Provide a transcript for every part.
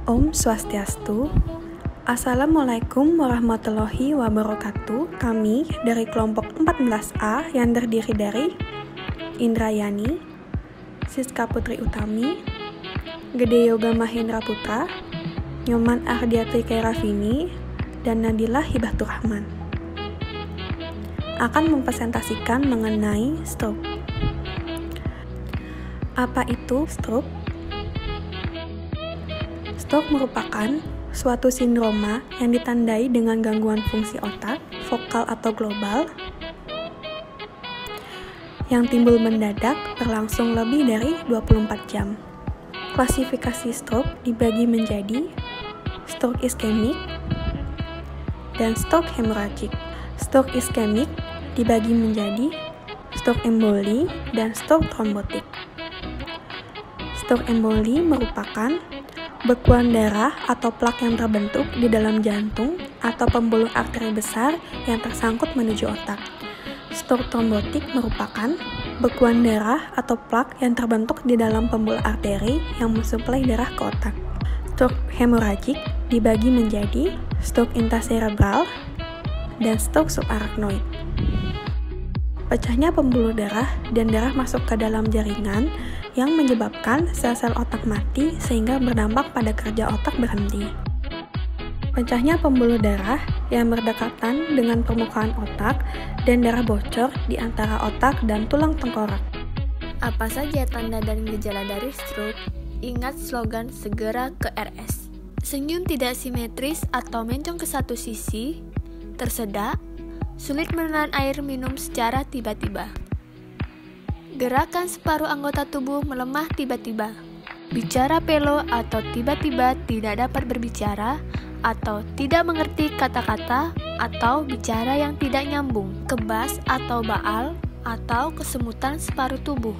Om Swastiastu. Assalamualaikum warahmatullahi wabarakatuh. Kami dari kelompok 14A yang terdiri dari Indrayani, Siska Putri Utami, Gede Yoga Mahendra Putra, Nyoman Ardiatri Kairafini, dan Nadila Hibatur Rahman akan mempresentasikan mengenai stroke. Apa itu stroke? Stroke merupakan suatu sindroma yang ditandai dengan gangguan fungsi otak, vokal atau global, yang timbul mendadak berlangsung lebih dari 24 jam. Klasifikasi stroke dibagi menjadi stroke iskemik dan stroke hemorrhagic. Stroke iskemik dibagi menjadi stroke emboli dan stroke trombotik. Stroke emboli merupakan bekuan darah atau plak yang terbentuk di dalam jantung atau pembuluh arteri besar yang tersangkut menuju otak. Stroke trombotik merupakan bekuan darah atau plak yang terbentuk di dalam pembuluh arteri yang mensuplai darah ke otak. Stroke hemorrhagic dibagi menjadi stroke intracerebral dan stroke subarachnoid. Pecahnya pembuluh darah dan darah masuk ke dalam jaringan yang menyebabkan sel-sel otak mati sehingga berdampak pada kerja otak berhenti. Pecahnya pembuluh darah yang berdekatan dengan permukaan otak dan darah bocor di antara otak dan tulang tengkorak. Apa saja tanda dan gejala dari stroke? Ingat slogan segera ke RS. Senyum tidak simetris atau mencong ke satu sisi, tersedak, sulit menelan air minum secara tiba-tiba. Gerakan separuh anggota tubuh melemah tiba-tiba. Bicara pelo atau tiba-tiba tidak dapat berbicara atau tidak mengerti kata-kata atau bicara yang tidak nyambung. Kebas atau baal atau kesemutan separuh tubuh.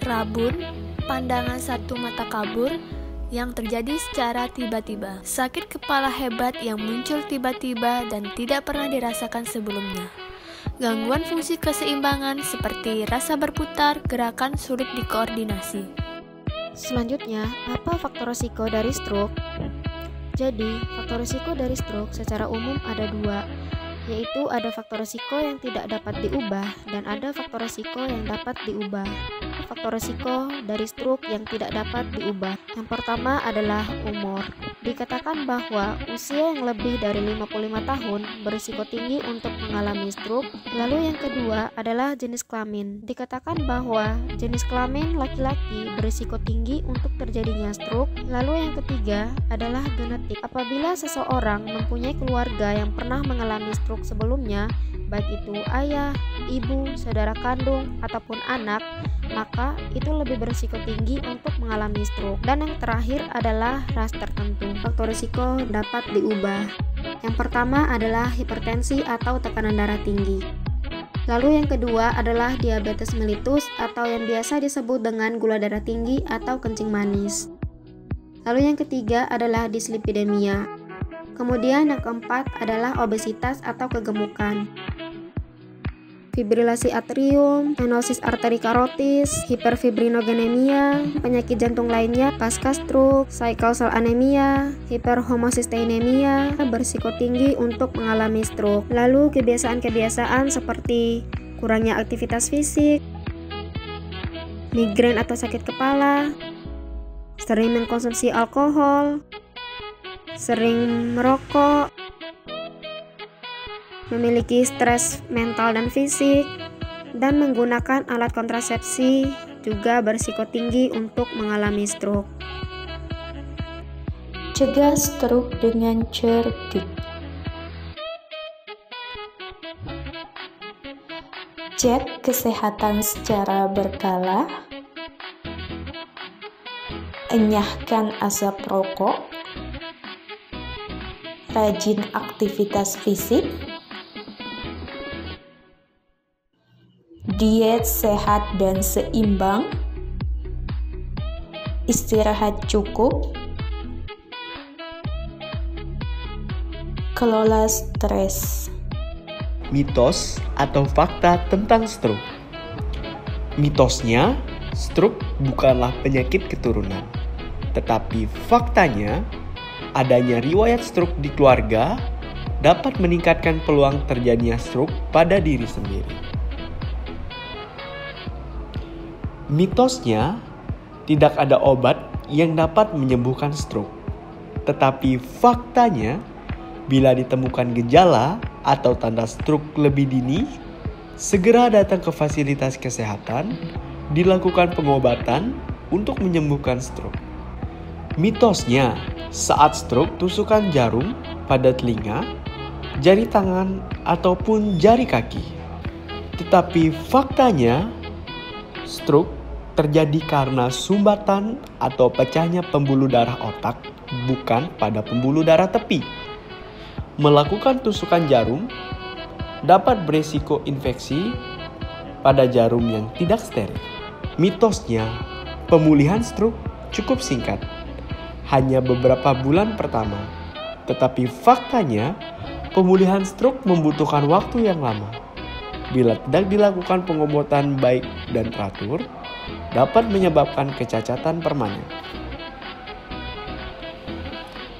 Rabun, pandangan satu mata kabur yang terjadi secara tiba-tiba. Sakit kepala hebat yang muncul tiba-tiba dan tidak pernah dirasakan sebelumnya. Gangguan fungsi keseimbangan seperti rasa berputar, gerakan sulit dikoordinasi. Selanjutnya, apa faktor risiko dari stroke? Jadi, faktor risiko dari stroke secara umum ada dua, yaitu ada faktor risiko yang tidak dapat diubah dan ada faktor risiko yang dapat diubah. Faktor risiko dari stroke yang tidak dapat diubah. Yang pertama adalah umur. Dikatakan bahwa usia yang lebih dari 55 tahun berisiko tinggi untuk mengalami stroke. Lalu yang kedua adalah jenis kelamin. Dikatakan bahwa jenis kelamin laki-laki berisiko tinggi untuk terjadinya stroke. Lalu yang ketiga adalah genetik. Apabila seseorang mempunyai keluarga yang pernah mengalami stroke sebelumnya, baik itu ayah, ibu, saudara kandung, ataupun anak, maka itu lebih berisiko tinggi untuk mengalami stroke. Dan yang terakhir adalah ras tertentu. Faktor risiko dapat diubah. Yang pertama adalah hipertensi atau tekanan darah tinggi. Lalu yang kedua adalah diabetes mellitus atau yang biasa disebut dengan gula darah tinggi atau kencing manis. Lalu yang ketiga adalah dislipidemia. Kemudian yang keempat adalah obesitas atau kegemukan. Fibrilasi atrium, stenosis arteri karotis, hiperfibrinogenemia, penyakit jantung lainnya pasca stroke, sickle cell anemia, hiperhomocysteinemia berisiko tinggi untuk mengalami stroke. Lalu kebiasaan-kebiasaan seperti kurangnya aktivitas fisik, migrain atau sakit kepala, sering mengkonsumsi alkohol, sering merokok, memiliki stres mental dan fisik, dan menggunakan alat kontrasepsi juga berisiko tinggi untuk mengalami stroke. Cegah stroke dengan cerdik. Cek kesehatan secara berkala. Enyahkan asap rokok. Rajin aktivitas fisik. Diet sehat dan seimbang, istirahat cukup, kelola stres. Mitos atau fakta tentang stroke. Mitosnya, stroke bukanlah penyakit keturunan, tetapi faktanya adanya riwayat stroke di keluarga dapat meningkatkan peluang terjadinya stroke pada diri sendiri. Mitosnya, tidak ada obat yang dapat menyembuhkan stroke. Tetapi faktanya, bila ditemukan gejala atau tanda stroke lebih dini, segera datang ke fasilitas kesehatan, dilakukan pengobatan untuk menyembuhkan stroke. Mitosnya, saat stroke tusukan jarum pada telinga, jari tangan, ataupun jari kaki. Tetapi faktanya, stroke terjadi karena sumbatan atau pecahnya pembuluh darah otak, bukan pada pembuluh darah tepi. Melakukan tusukan jarum dapat beresiko infeksi pada jarum yang tidak steril. Mitosnya, pemulihan stroke cukup singkat, hanya beberapa bulan pertama. Tetapi faktanya, pemulihan stroke membutuhkan waktu yang lama. Bila tidak dilakukan pengobatan baik dan teratur, dapat menyebabkan kecacatan permanen.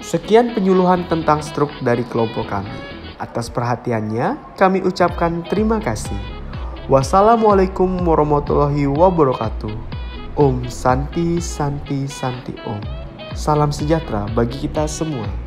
Sekian penyuluhan tentang stroke dari kelompok kami. Atas perhatiannya, kami ucapkan terima kasih. Wassalamualaikum warahmatullahi wabarakatuh. Om Santi Santi Santi Om. Salam sejahtera bagi kita semua.